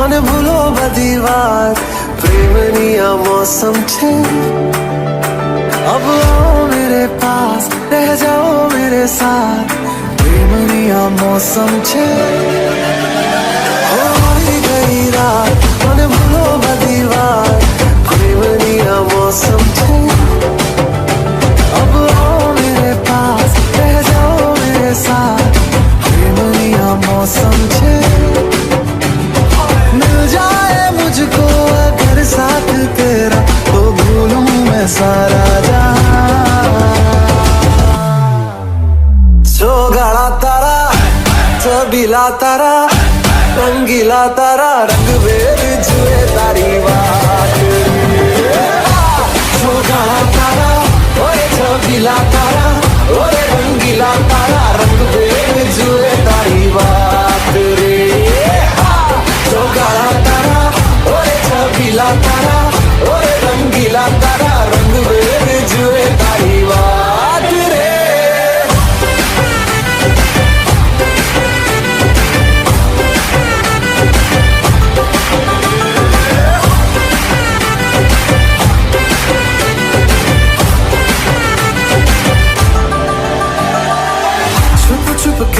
અને ભૂલો બધી વાત પ્રેમની આ મૌસમ છે अब आओ मेरे पास रह जाओ मेरे साथ प्रेमनी आ मौसम छे हो गई रात મને ભૂલો બધી વાત પ્રેમની આ મૌસમ છે अब आओ मेरे पास रह जाओ मेरे साथ प्रेमनी आ मौसम छे मिल जाए मुझको अगर साथ तेरा तो भूलूं मैं सारा गाड़ा तारा छबीला तारा रंगीला तारा रंग वेद जुए तारी बात गाड़ा तारा ओए छबीला तारा ओए रंगीला तारा रंग वेद जुए तारी बात रे गाड़ा तारा ओए छबीला तारा ओए रंगीला तारा रंग वेद जुए तारी बात रे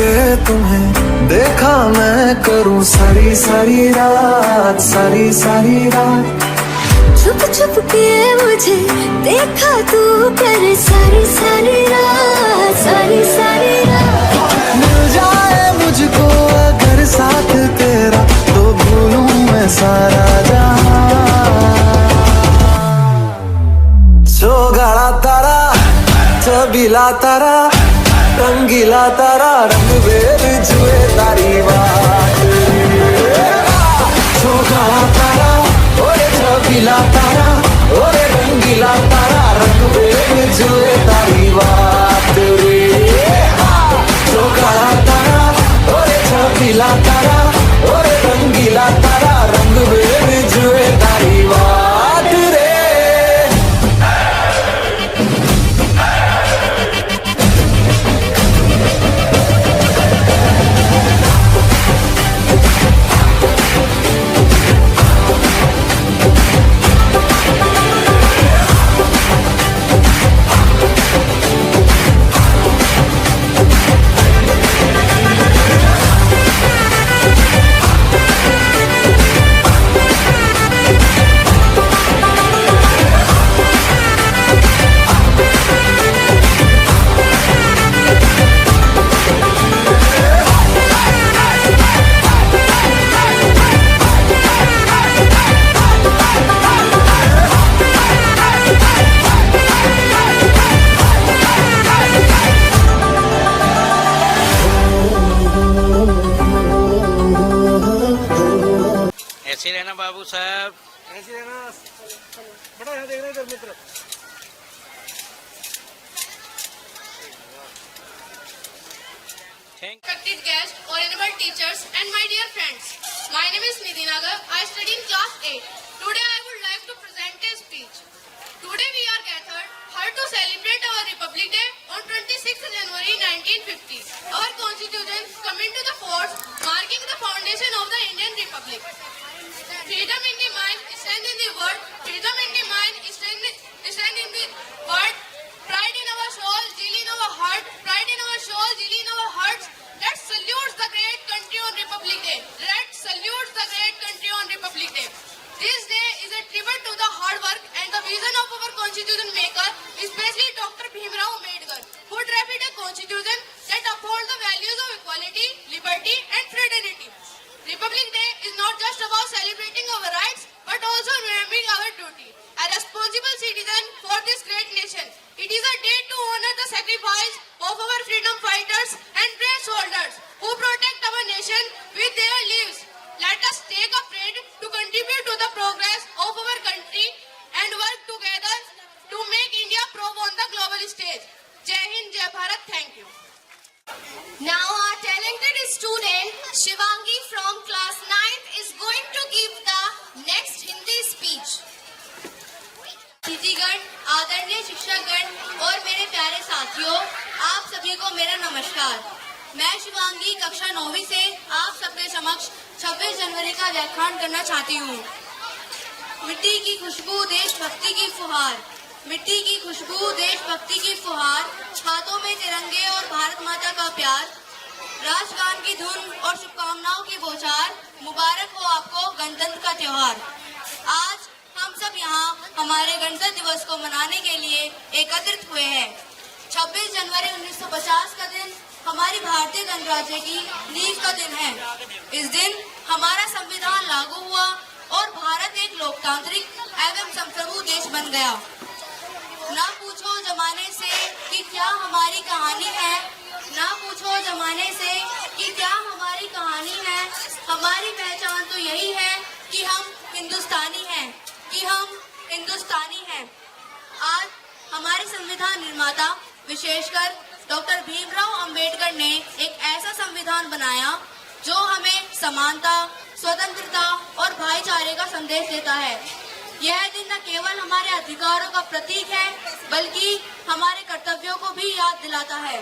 के तुम्हें देखा मैं करूं सारी सारी रात, सारी सारी रात। छुप छुप के मुझे देखा तू कर सारी सारी रात, सारी सारी रात। मिल जाए मुझको अगर साथ तेरा तो भूलूं मैं सारा जहां। चौगाड़ा तारा, छबीला तारा, रंगीला तारा, रंग बेर जुए तारी बात। चौगाड़ा तारा, ओरे छबीला तारा, ओरे रंगीला तारा, रंग बेर जुए तारी बात रे। चौगाड़ा तारा, ओरे छबीला तारा, ओरे रंगीला तारा, रंग बेर जुए तारी बात रे। ऐसे रहना बाबू साहब। ऐसे रहना। बड़ा यहाँ देख रहे इधर मित्र। Respected guests, honorable teachers, and my dear friends. My name is Nidhi Nagar. I study in class 8. Today I would like to present a speech. Today we are gathered here to celebrate our Republic Day on 26th January 1950. Our Constitution come into the force, marking the foundation of the Indian Republic. Freedom in the mind, stand in the word. Freedom in the mind, stand in the word. Pride in our soul, zeal in our heart. Pride in our soul, zeal in our hearts. That salutes the great country on Republic Day. That salutes the great country on Republic Day. This day is a tribute to the hard work and the vision of our constitution maker, especially Dr. Bhimrao Ambedkar, who drafted a constitution that upholds the values of equality, liberty, and fraternity. Republic Day is not just about celebrating our rights, but also remembering our duty. A responsible citizen for this great nation. It is a day to honor the sacrifice of our freedom fighters and brave soldiers who protect our nation with their lives. Let us take a pride to contribute to the progress of our country and work together to make India proud on the global stage. Jai Hind, Jai Bharat. Thank you. Now our talented student Shivangi from class 9th is going to give the next Hindi speech. अतिथिगण, आदरणीय शिक्षकगण और मेरे प्यारे साथियों, आप सभी को मेरा नमस्कार। मैं शिवांगी कक्षा 9वीं से आप सबके समक्ष 26 जनवरी का व्याख्यान करना चाहती हूँ। मिट्टी की खुशबू, देशभक्ति की फुहार। मिट्टी की खुशबू, देशभक्ति की फुहार, हाथों में तिरंगे और भारत माता का प्यार, राष्ट्रगान की धुन और शुभकामनाओं की बौछार। मुबारक हो आपको गणतंत्र का त्योहार। आज हम सब यहाँ हमारे गणतंत्र दिवस को मनाने के लिए एकत्रित हुए हैं। 26 जनवरी 1950 का दिन हमारी भारतीय गणराज्य की नींव का दिन है। इस दिन हमारा संविधान लागू हुआ और भारत एक लोकतांत्रिक एवं संप्रभु देश बन गया। ना पूछो जमाने से कि क्या हमारी कहानी है, ना पूछो जमाने से कि क्या हमारी कहानी है। हमारी पहचान तो यही है कि हम हिंदुस्तानी हैं, कि हम हिंदुस्तानी हैं। आज हमारे संविधान निर्माता विशेषकर डॉक्टर भीमराव अंबेडकर ने एक ऐसा संविधान बनाया जो हमें समानता, स्वतंत्रता और भाईचारे का संदेश देता है। यह दिन न केवल हमारे अधिकारों का प्रतीक है, बल्कि हमारे कर्तव्यों को भी याद दिलाता है।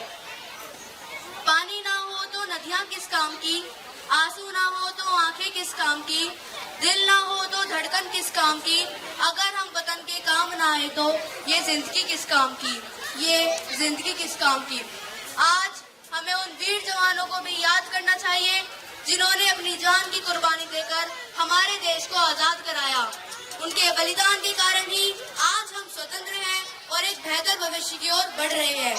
पानी ना हो तो नदियाँ किस काम की, आंसू ना हो तो आंखें किस काम की, दिल ना हो तो धड़कन किस काम की, अगर हम वतन के काम ना आए तो ये जिंदगी किस काम की, ये जिंदगी किस काम की। आज हमें उन वीर जवानों को जिन्होंने अपनी जान की कुर्बानी देकर हमारे देश को आजाद कराया। उनके बलिदान के कारण ही आज हम स्वतंत्र हैं और एक बेहतर भविष्य की ओर बढ़ रहे हैं।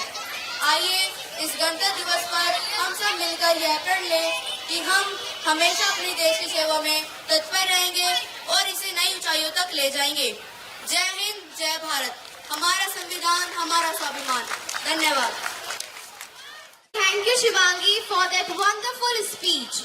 आइए इस गणतंत्र दिवस पर हम सब मिलकर यह प्रण लें कि हम हमेशा अपने देश की सेवा में तत्पर रहेंगे और इसे नई ऊंचाइयों तक ले जाएंगे। जय हिंद, जय भारत। हमारा संविधान, हमारा स्वाभिमान। धन्यवाद। Thank you Shivangi for that wonderful speech.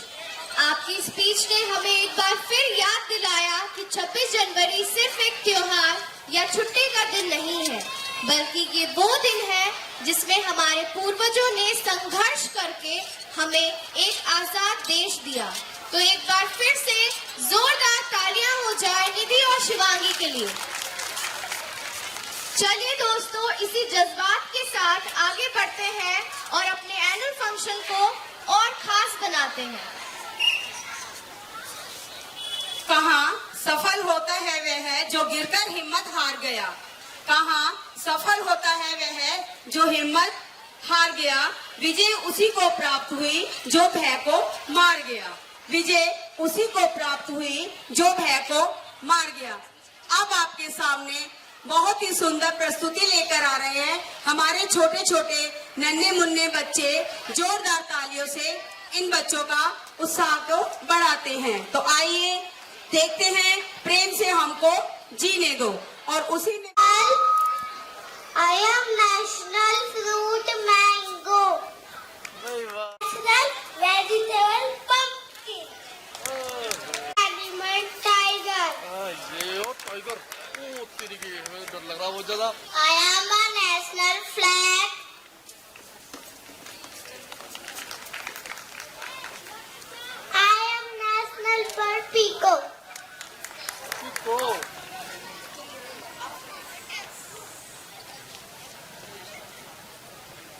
आपकी स्पीच ने हमें एक बार फिर याद दिलाया कि 26 जनवरी सिर्फ एक त्योहार या छुट्टी का दिन नहीं है, बल्कि ये वो दिन है जिसमें हमारे पूर्वजों ने संघर्ष करके हमें एक आजाद देश दिया। तो एक बार फिर से जोरदार तालियां हो जाए निधि और शिवांगी के लिए। चलिए दोस्तों, इसी जज्बात के साथ आगे बढ़ते हैं और अपने एनुअल फंक्शन को और खास बनाते हैं। कहाँ सफल होता है वह जो गिरकर हिम्मत हार गया, कहाँ सफल होता है वह जो हिम्मत हार गया। विजय उसी को प्राप्त हुई जो भय को मार गया, विजय उसी को प्राप्त हुई जो भय को मार गया। अब आपके सामने बहुत ही सुंदर प्रस्तुति लेकर आ रहे हैं हमारे छोटे छोटे नन्हे मुन्ने बच्चे। जोरदार तालियों से इन बच्चों का उत्साह को बढ़ाते हैं। तो आइए देखते हैं प्रेम से हमको जीने दो। और उसी में I am national fruit mango, national vegetable pumpkin, animal tiger. ये हो टाइगर, ओ तेरी की हमें डर लग रहा बहुत ज्यादा। I am a national flag. I am national bird peacock. तो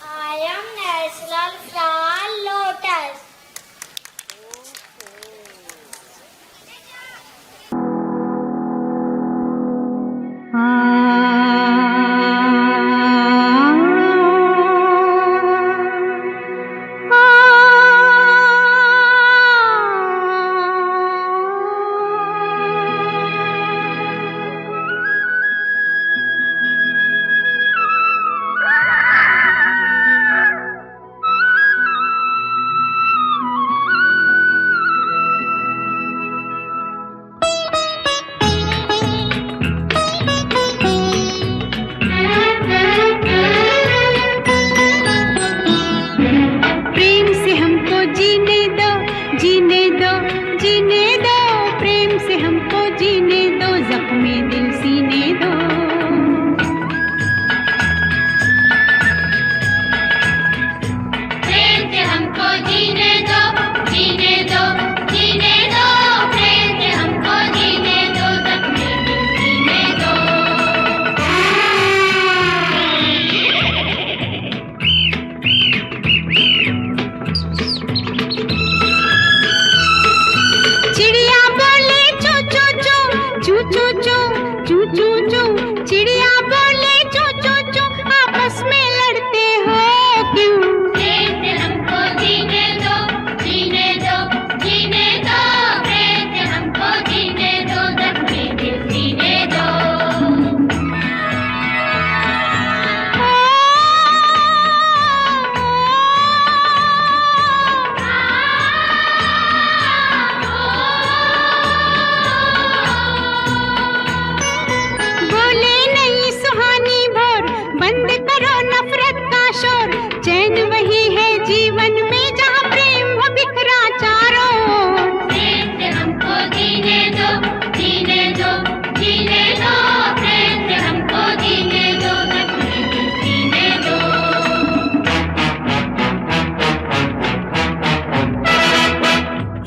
I am national flower lotus.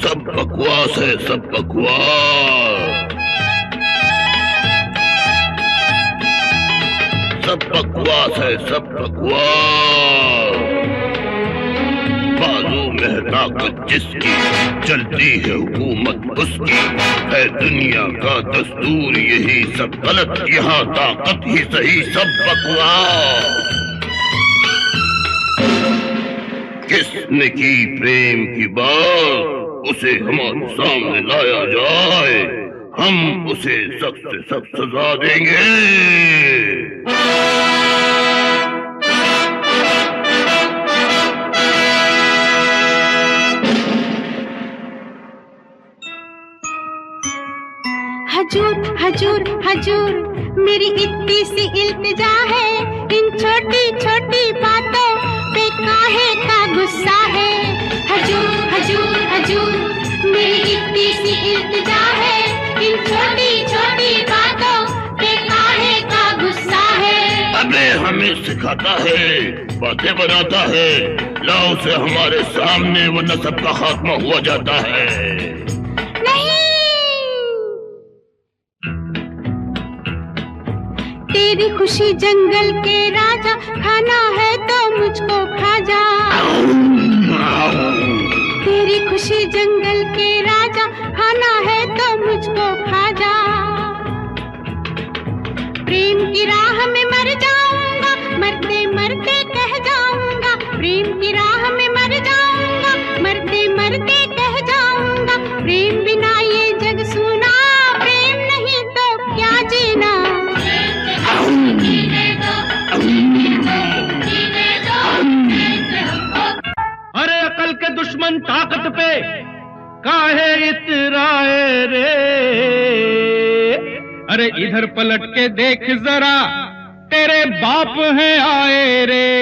सब बकवास, सब बकवास है, सब बकवास। बाजू में ताकत जिसकी, चलती है हुकूमत उसकी, है दुनिया का दस्तूर यही, सब गलत यहाँ ताकत ही सही, सब बकवास। किसने की प्रेम की बात, उसे हमारे सामने लाया जाए, हम उसे सख्त से सख्त सजा देंगे। हजूर हजूर हजूर, मेरी इतनी सी इल्तिजा है, इन छोटी छोटी बातों पे काहे का गुस्सा है। हजूर हजूर हजूर, मेरी इतनी सी इल्तिजा है, इन छोटी छोटी बातों पे काहे का गुस्सा है। अबे हमें सिखाता है, बातें बनाता है, लाओ से हमारे सामने, वरना सबका खात्मा हुआ जाता है। तेरी खुशी जंगल के राजा, खाना है तो मुझको खा जा। तेरी खुशी जंगल के राजा, खाना है तो मुझको खा जा। प्रेम की राह में मर जाऊंगा, मरते मरते कह जाऊंगा। प्रेम की राह में मर जाऊंगा, मरते मरते कह जाऊंगा। प्रेम बिना ये जग सूना, प्रेम नहीं तो क्या जीना। अरे अकल के दुश्मन ताकत पे काहे इतराए रे। अरे इधर पलट के देख जरा, तेरे बाप हैं आए रे।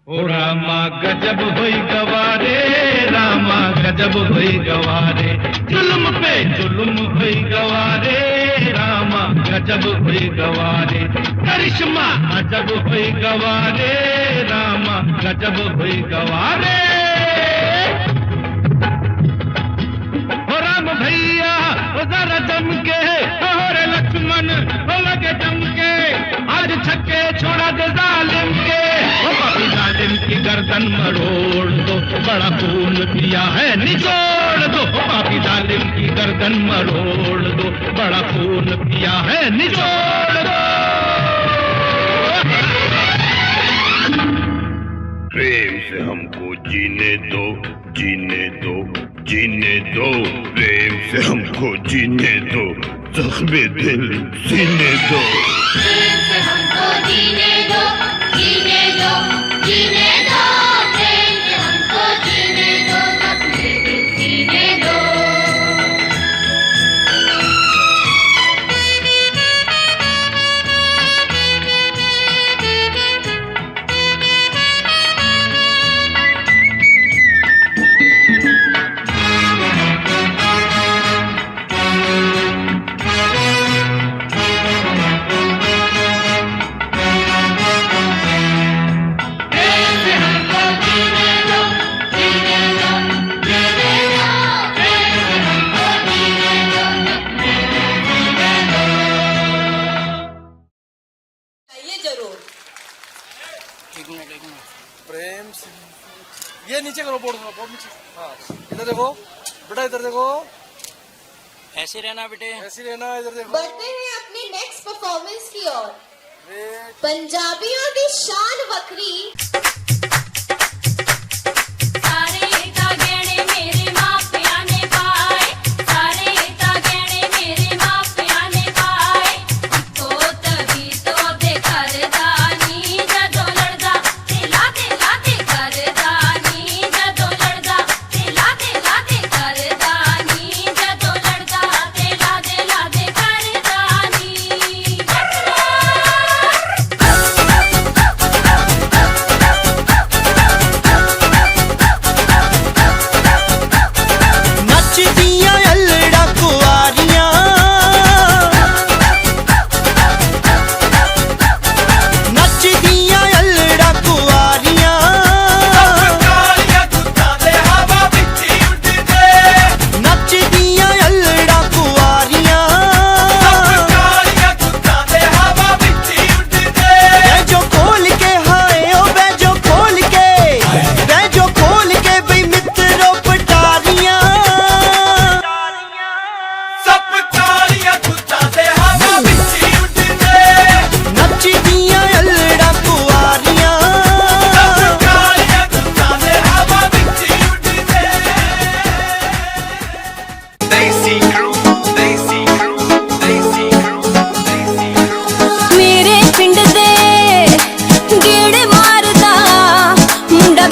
ओ रामा गजब हुई गवारे, रामा गजब हुई गवारे, जुल्म पे जुल्म हुई गवारे, रामा गजब हुई गवारे, करिश्मा अजब हुई गवारे, रामा गजब हुई गवारे। ओ राम भैया ओ जरा जम के, और लक्ष्मण ओ लगे जम के, आज छक्के छोड़ा दे जालिम के। ओ पापी जालिम की गर्दन मरोड़ दो, बड़ा खून पिया है निचोड़ दो। ओ पापी जालिम की गर्दन मरोड़ दो, बड़ा खून पिया है निचोड़ दो। प्रेम से हमको जीने दो, जीने दो, जीने दो, प्रेम से हमको जीने दो, जख्मे दिल सीने दो। प्रेम से हमको जीने दो, जीने दो, जीने दो। प्रेम से हमको जीने दो, जख्मे दिल सीने दो। प्रेम से ये नीचे करो, बोर्ड नीचे। हाँ इधर देखो बेटा, इधर देखो, ऐसे रहना बेटे। ऐसे रहना, इधर देखो। बढ़ते हैं अपनी नेक्स्ट परफॉर्मेंस की ओर। पंजाबियों की शान वखरी।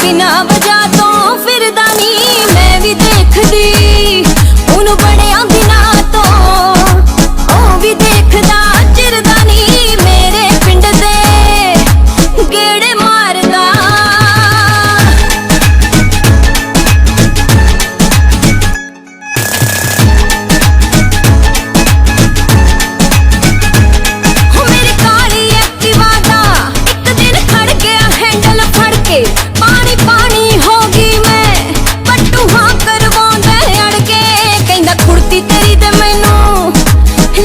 बिना वजह तो फिरदा नी मैं भी देखदी उन्हों बड़िया बिना तो ओ भी देखदा चिरदा नी मेरे पिंड दे गेड़े मारदा मेरी काली एक्टिवा दा एक दिन खड़ गया हैंडल फड़ के पानी पानी होगी मैं पट्टू हाँ करवांदे अड़के कहंदा कुर्ती तेरी ते मैनू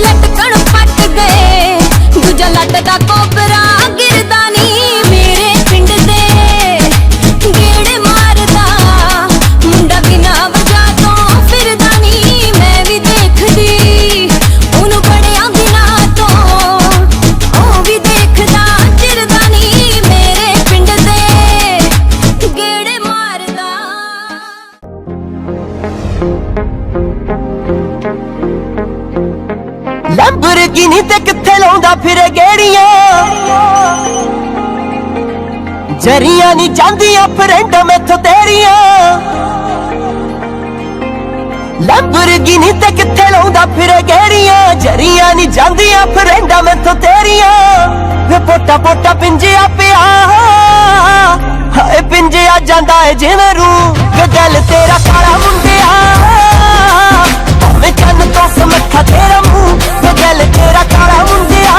लटकन पट गए दूजा लट दा कोबरा गिरदा नी मेरे पिंड दे गेड़े मारदा मुंडा बिना वजह तो फिरदा नी मैं भी देखदी उन्हों बड़िया बिना तो ओ भी देखदा चिरदा नी मेरे पिंड दे गेड़े मारदा लैम्बोर्गिनी ते किथे लाउंदा फिरे गेड़ियां जरियां नी जांदियां फ्रेंड मैथों तेरियां लैम्बोर्गिनी ते किथे लाउंदा फिरे गेड़ियां जरियां नी जांदियां फ्रेंड मैथों तेरियां वे पोटा पोटा पिंजिया पिया हाय पिंजिया जांदा है जिवें रूह वे दिल तेरा काला मुंडिया भावें चन्न तो समखा तेरा मुंह वे दिल तेरा काला मुंडिया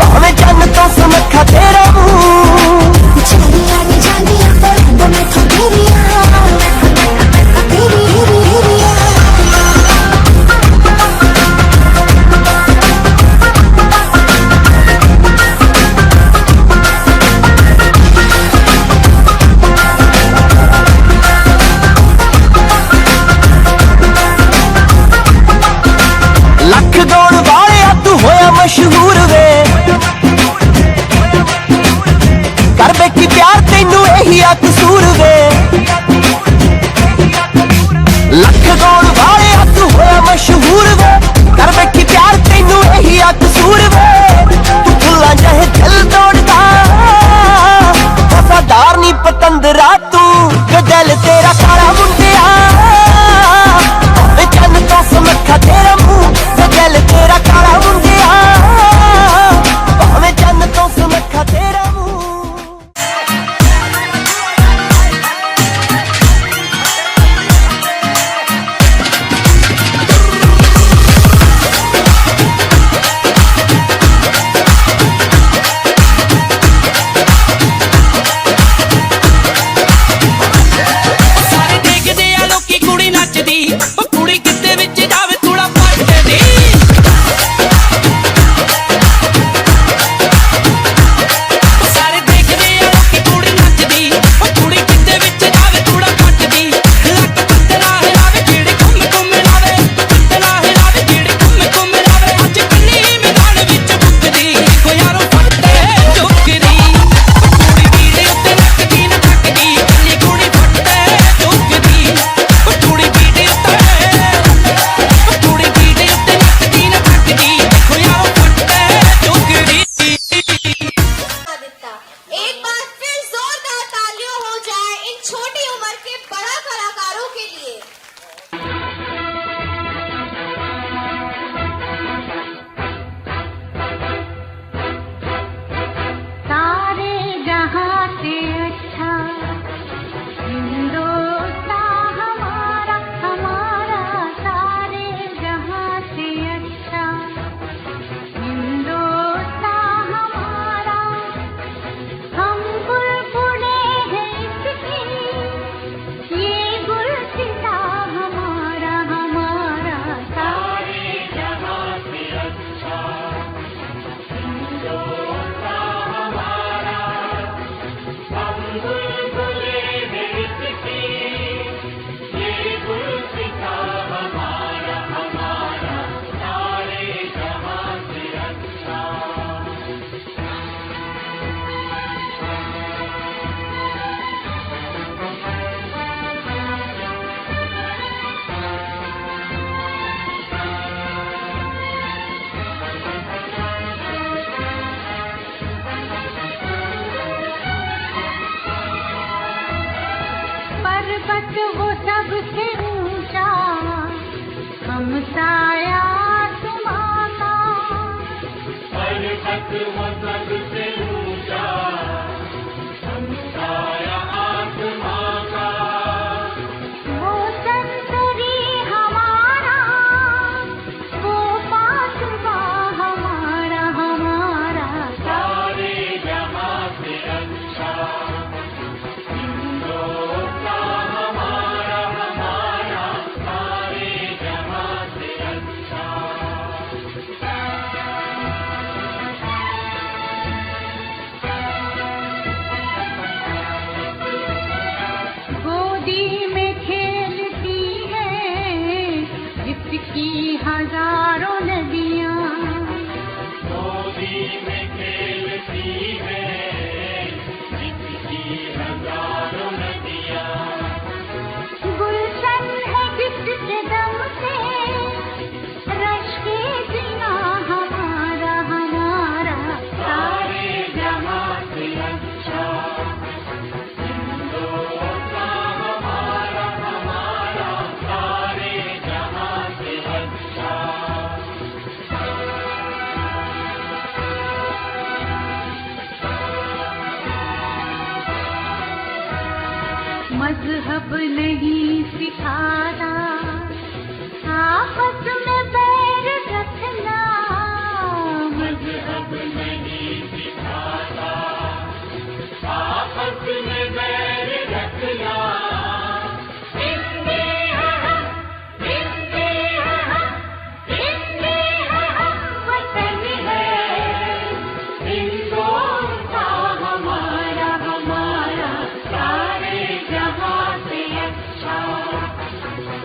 भावें चन्न तो समखा तेरा मुंह जरिया नी जांदियां फ्रेंड मैथों तेरियां लख दौड़ वाले तू होया मशहूर वे कर बेटी प्यार तेनू यही आ कसूर वे लख दौड़ वाले तू होया मशहूर वे कर बेटी प्यार तेनू यही आ कसूर वे तू फुल्ला चाहे दिल दौड़दा वफादार नी पतंदरा तू जो दिल तेरा काला मुंडिया चन्न तो समखा तेरा मुंह वे दिल तेरा काला मुंडिया भावें चन्न तो समखा तेरा मुंह सारे देखदे पर्वत वो सबसे ऊंचा, हम साया आसमां का। पर्वत वो सबसे ऊंचा, हम साया आसमां का। वो संतरी हमारा, वो पासवा हमारा, हमारा सारे जहां से अच्छा हिंदुस्तान हमारा, हमारा सारे जहां से अच्छा। गोदी में खेलती है जिसकी हजारों नदियाँ, गोदी में खेलती है जिसकी हजारों नदियाँ। गुलशन है जिसके दम से रश्के जिना हमारा, हमारा सारे जहां से अच्छा हिंदुस्तान हमारा, हमारा सारे जहां से अच्छा। मजहब नहीं सिखाता आपस में बैर रखना, मजहब नहीं सिखाता आपस में बैर रखना। हिंदी है हम, हिंदी है हम, हिंदी है हम, वतन है हिंदुस्तान हमारा, हमारा सारे जहां से अच्छा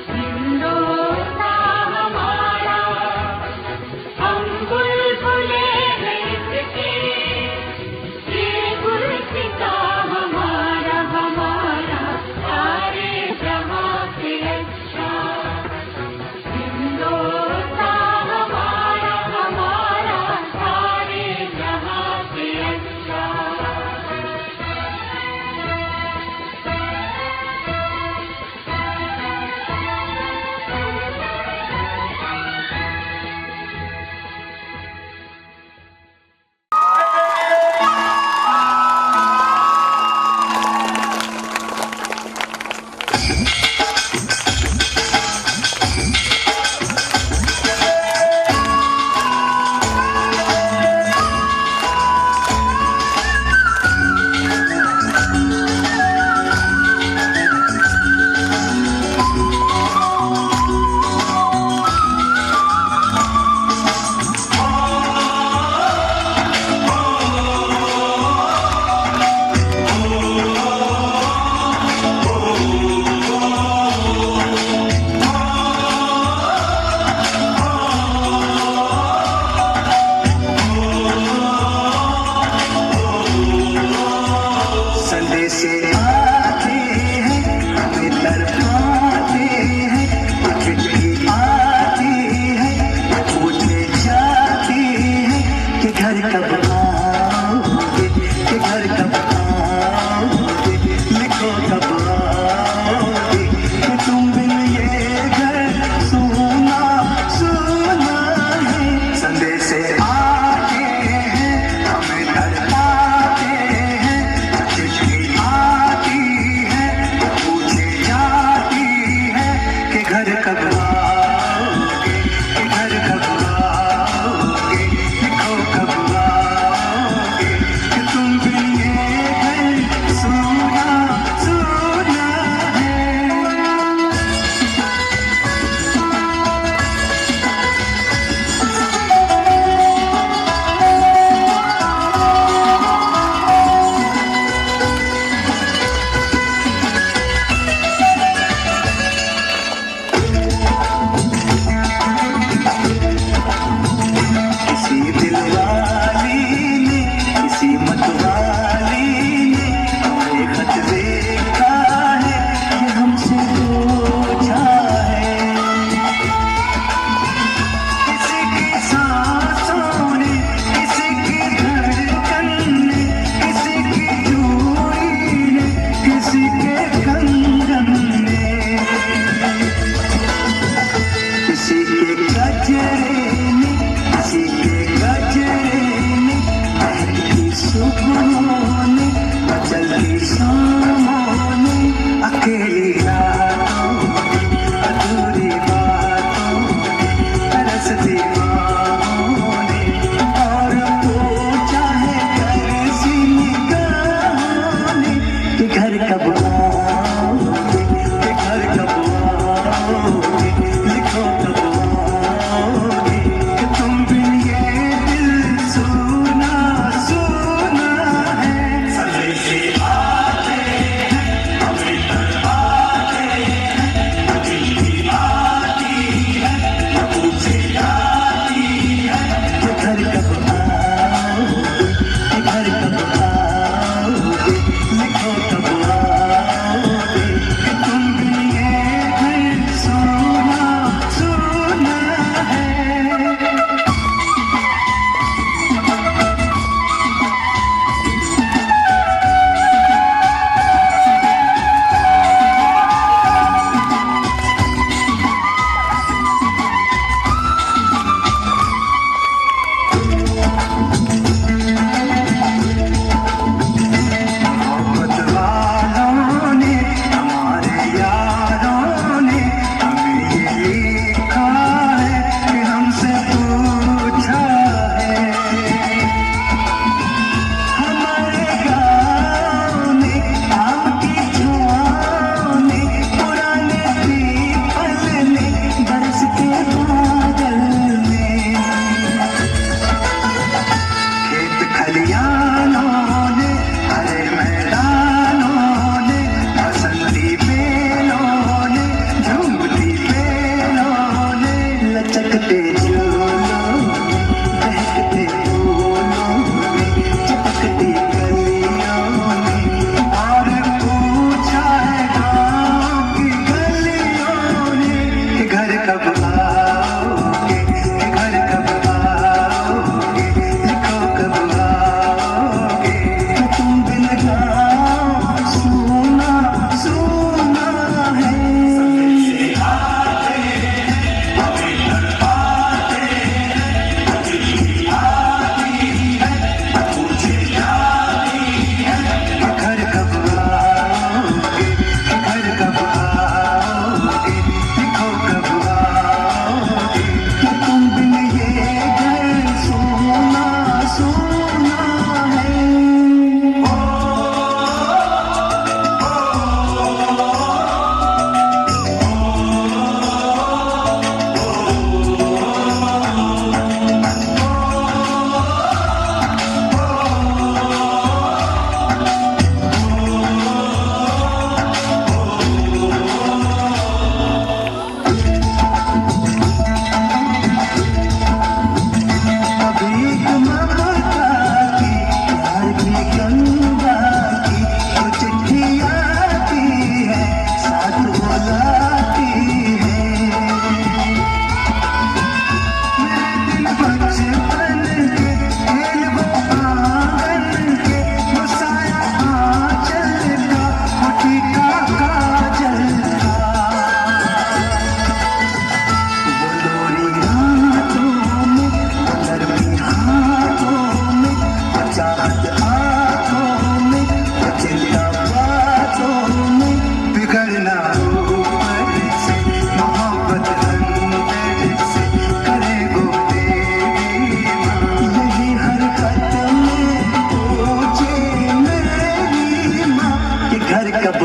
हिंदुस्तान हमारा। हम बुलबुले हैं इसके, ये गुलसिता हमारा, हमारा सारे जहां से अच्छा हिंदुस्तान हमारा, हमारा सारे जहां से अच्छा।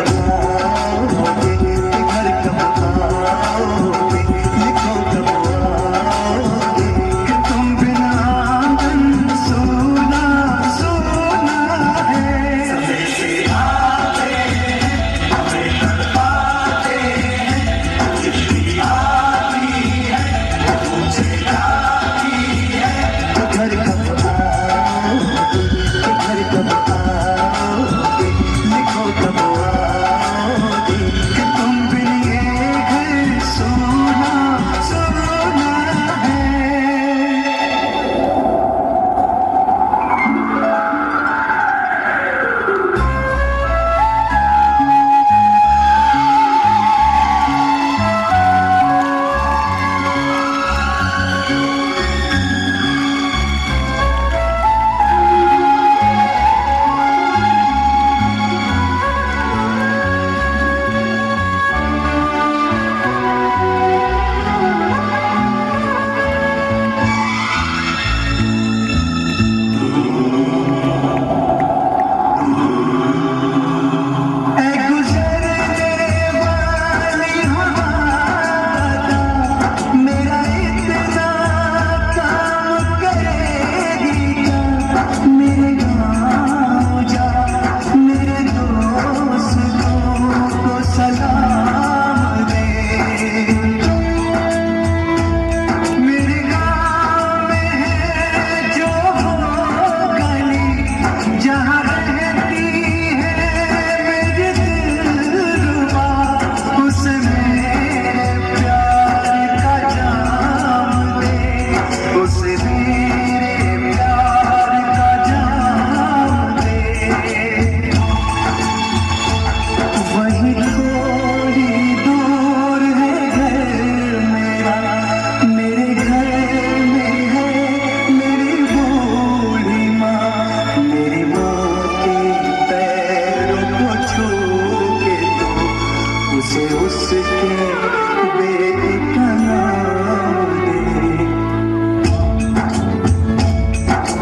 आओगे, घर कब आओगे, लिखो कब आओगे, कि तुम बिना आंगन सोना सोना है। समय से आते हैं, हमें तड़पाते हैं, चिट्ठी आती है, वो मुझे आती है, तो घर कब आओगे, घर कब आओगे, लिखो कब आओगे, कि तुम बिन ये घर सोना सोना है। उसके बेटे का नाम दे।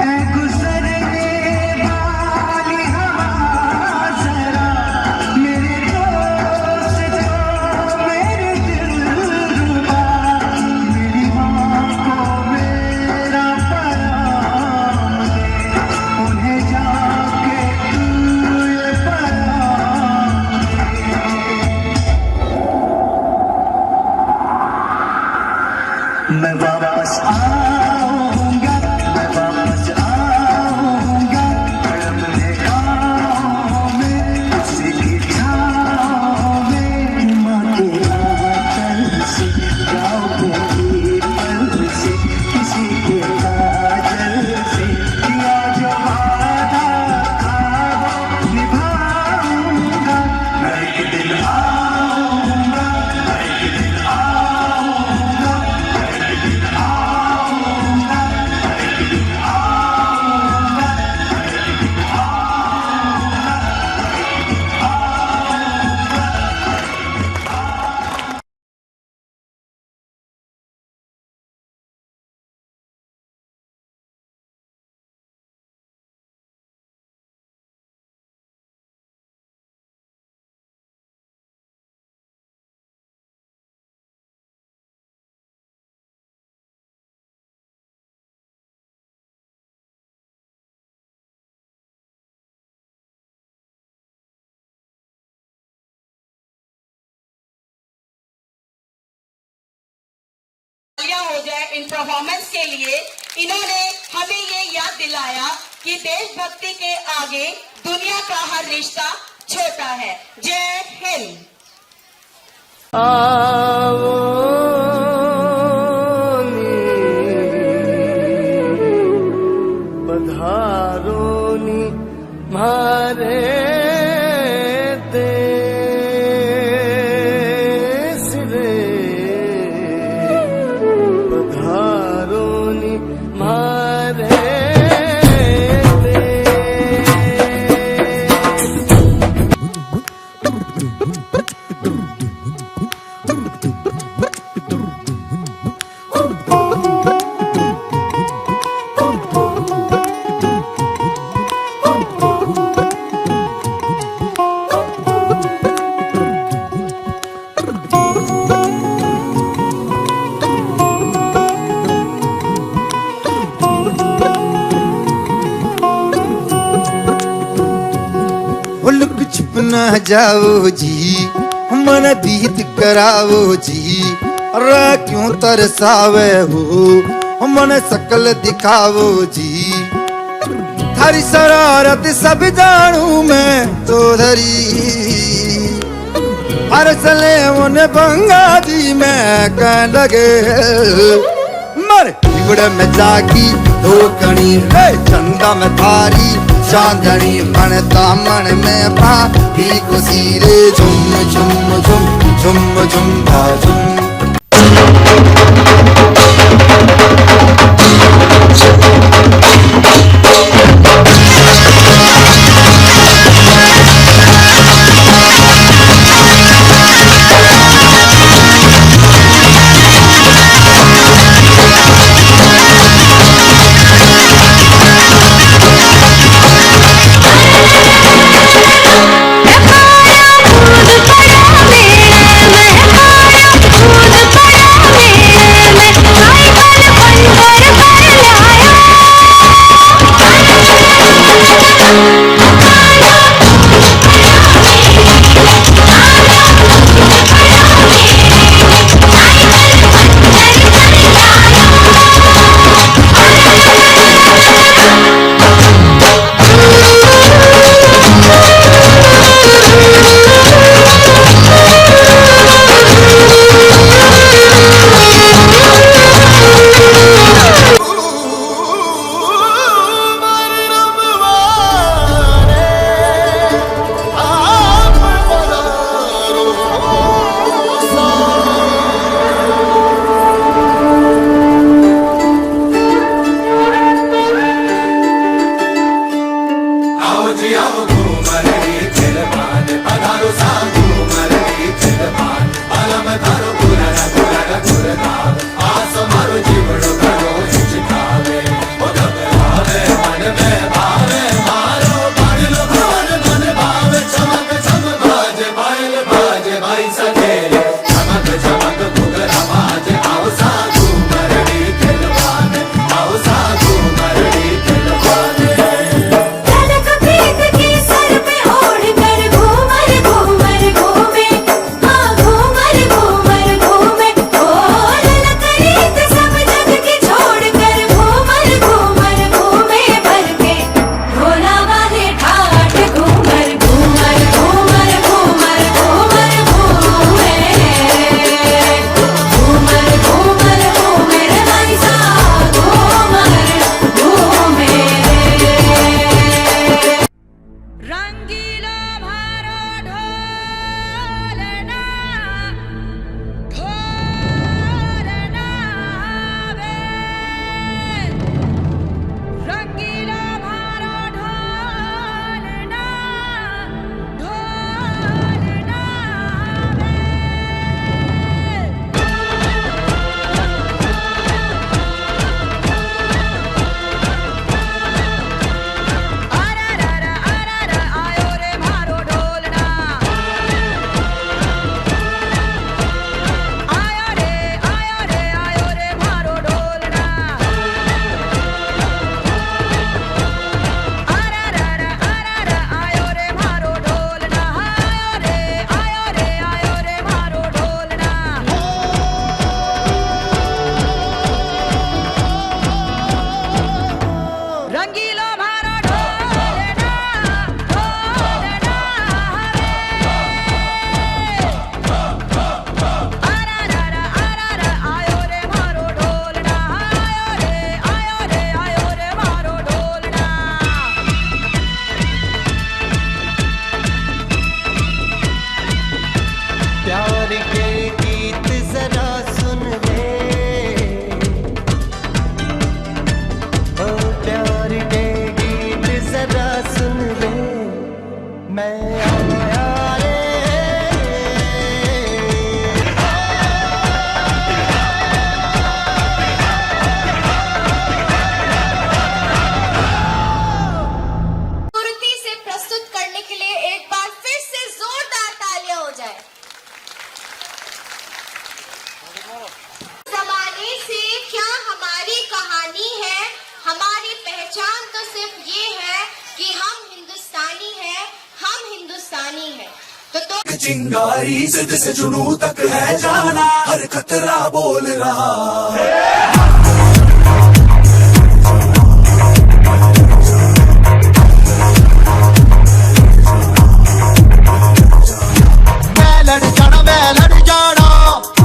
ऐ गुजरने वाली हवा जरा मेरे दोस्त जो मेरे दिलरुबा, मेरी माँ को मेरा पैगाम दे, उन्हें जाके तू ये पैगाम दे। मैं वापस आऊंगा, मैं वापस आऊंगा, अपने गाँव में किसी की छाँव में, माँ के आंचल से, गाँव के पीपल से, किसी के काजल से, किया जो वादा था वो निभाऊंगा। मैं एक दिन आऊंगा, मैं एक दिन आऊंगा, हो जाए इन परफॉर्मेंस के लिए। इन्होंने हमें ये याद दिलाया कि देशभक्ति के आगे दुनिया का हर रिश्ता छोटा है। जय हिंद। पधारोनी मारे देश रे, पधारोनी मारे देश। न जाओ जी, मन बीत करावो जी। अरे क्यों तरसावे हो, मन शकल दिखावो जी। थारी शरारत सब जानू मैं तो धरी, हर सले उन बंगा जी मैं कह लगे। मर बिगड़ में जागी धोकनी रे, चंदा में थारी चांदनी। मन दामन में भाभी खुशी रे, झुम झुम झुम झुम झुम झुम। पहचान तो सिर्फ ये है कि हम हिंदुस्तानी हैं, हम हिंदुस्तानी हैं। चिंगारी, जिद से जुनून तक है जाना, हर खतरा बोल रहा है। मैं लड़ जाना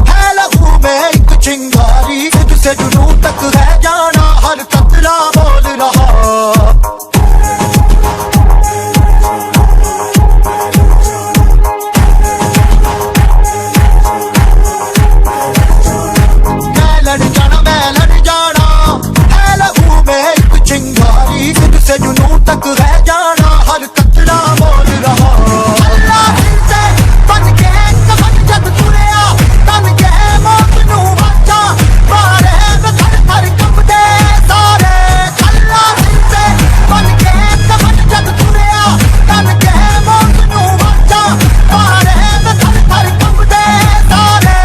है लहू में एक चिंगारी, जिद से जुनून तक है जाना, हर खतरा बोल रहा। मैं लड़ जाना है लहू में एक चिंगारी, जिद से जुनून तक है जाना, हर खतरा बोल रहा। अल्लाह दिल से बन के कफन जग तुरिया, तन के मौत नू बचा, मारे में थर थर कंबदे सारे। अल्लाह दिल से बन के कफन जग तुरिया, तन के मौत नू बचा, मारे में थर थर कंबदे सारे।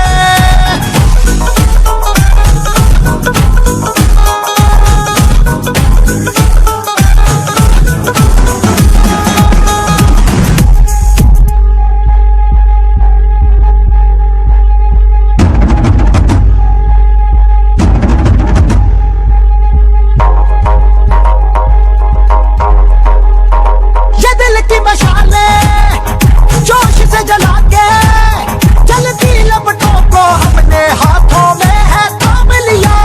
ये दिल की मशालें जोश से जला के, जलती लपटों को अपने हाथों में है थाम लिया।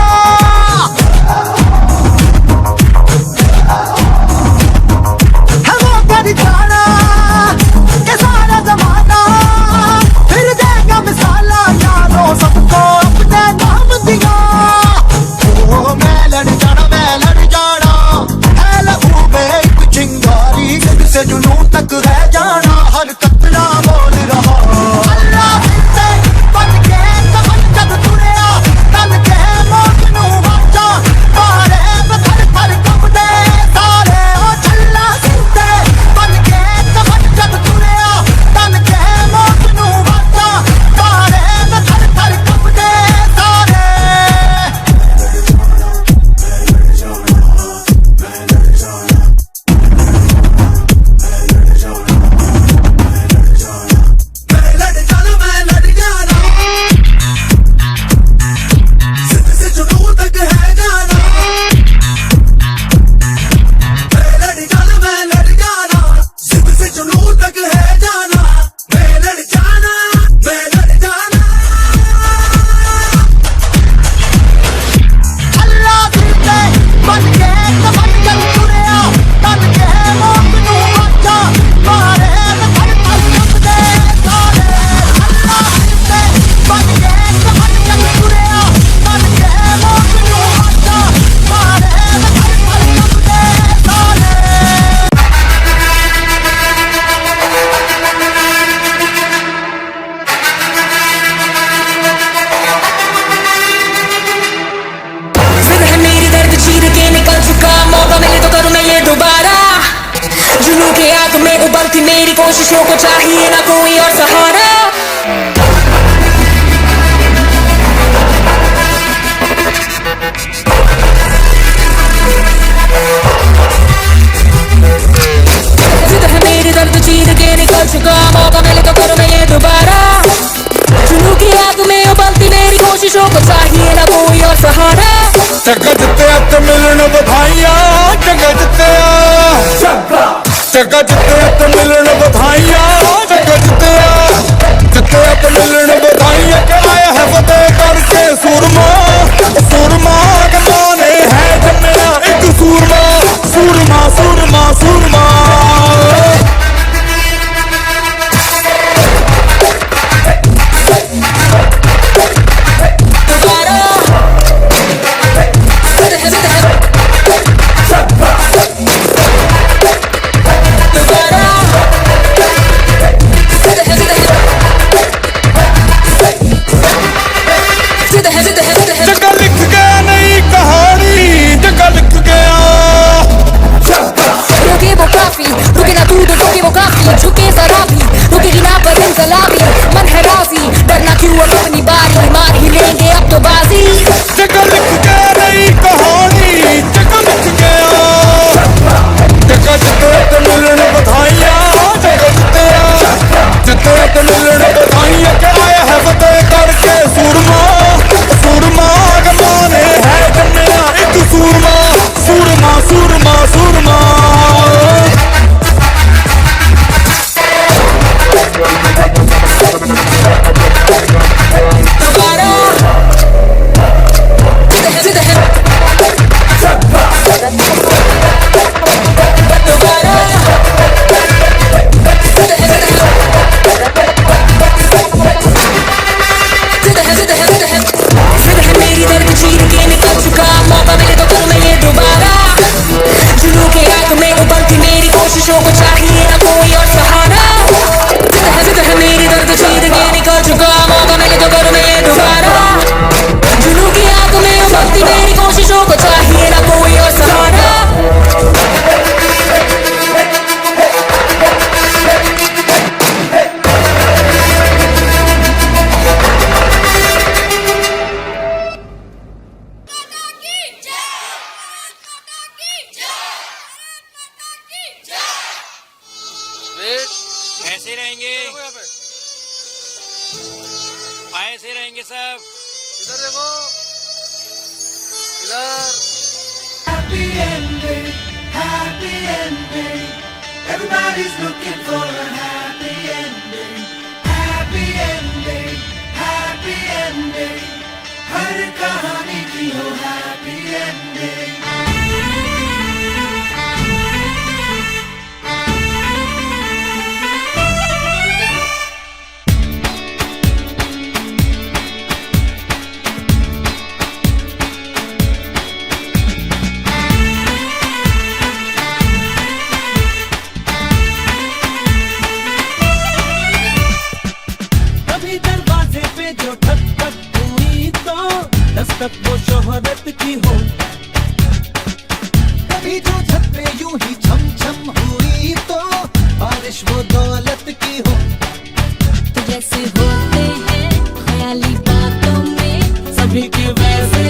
है वो पहचाना कि सारा जमाना फिर देगा मिसाला, यारों सबको अपने नाम दिया। ओ मैं लड़ जाना है लहू में एक चिंगारी, जिद से जुनून तक है जाना, हर खतरा बोल रहा। अल्लाह दिल से बन के कफन जग तुरिया, तन के मौत नू बचा, मारे में थर थर कंबदे सारे। ओ अल्लाह दिल से बन के कफन जग तुरिया, तन के मौत नू बचा, मारे में थर थर कंबदे सारे। मैं लड़ जाना जिद से जुनून तक है जाना। मैं लड़ जाना जिद से जुनून तक है जाना। मैं लड़ जाना अल्लाह दिल से बन के कफन जग तुरिया, तन के मौत नू बचा, मारे में थर थर कंबदे सारे। अल्लाह दिल से बन के कफन जग तुरिया, तन के मौत नू बचा, मारे में थर थर कंबदे सारे। जिद है मेरी दर्द चीर के निकल चुका, मौका मिले तो करूँ मैं ये दोबारा। जुनून के आग में उबलती मेरी कोशिशों को चाहिए ना कोई और सहारा। जिद है मेरी दर्द चीर के निकल चुका, मौका मिले तो करूँ मैं ये दोबारा। जुनून की आग में उबलती मेरी कोशिशों को चाहिए ना कोई और सहारा। चंगा जित्तिया ते मिलन बधाइयां, चंगा जित्तिया ते मिलन बधाइयां, चंगा जित्तिया ते मिलन बधाइयां। के आया है फतेह करके सूरमा, सूरमा के माने है जन्नया एक सूरमा, सूरमा सूरमा सूरमा। दोबारा ऐसे रहेंगे सब। इधर देखो, इधर। Happy ending, happy ending. Everybody's looking for a happy ending. Happy ending, happy ending. हर कहानी की हो happy ending. कभी दरवाजे पे जो ठक हुई तो दस्तक वो शोहरत की हो, कभी जो छत पे यूं ही छम छम हुई तो बारिश वो दौलत की हो। तो जैसे होते हैं ख्याली बातों में सभी के वैसे